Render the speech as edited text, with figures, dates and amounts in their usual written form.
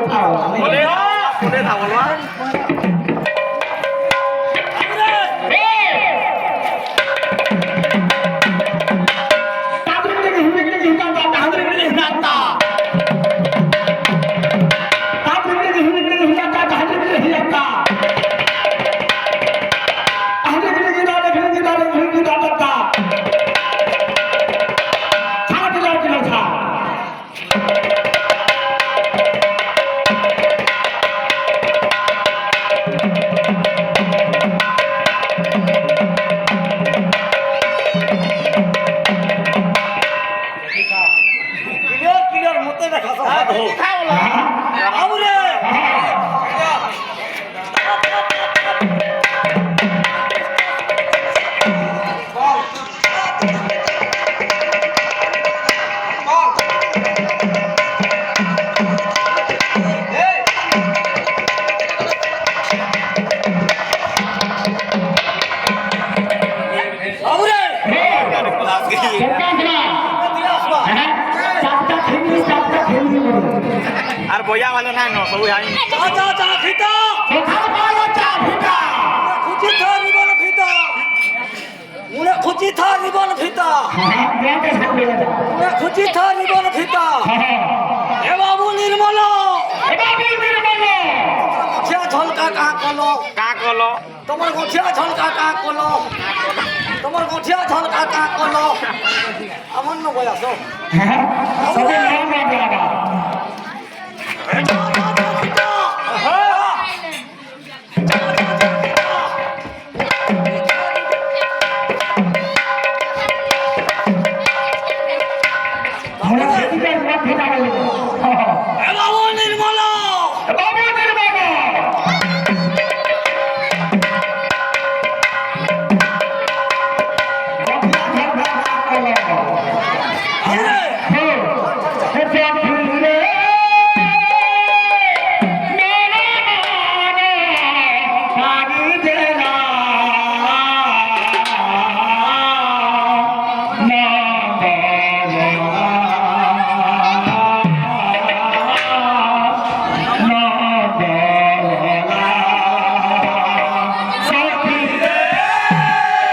Boleh tahu lah. আর বইয়া ভালো না নো সবু হাই চা চা ফিতা কোথাও পাওয়া চা ফিতা খুচি থা রিবন ফিতা মুনে খুচি থা রিবন ফিতা মুনে খুচি থা রিবন ফিতা এ বাবু নির্মল গছিয়া ঝলকা কা কলো তোমার গছিয়া ঝলকা কা কলো তোমার গছিয়া ঝলকা কা কলো আমার ন বয়াস সবে নাম লাগা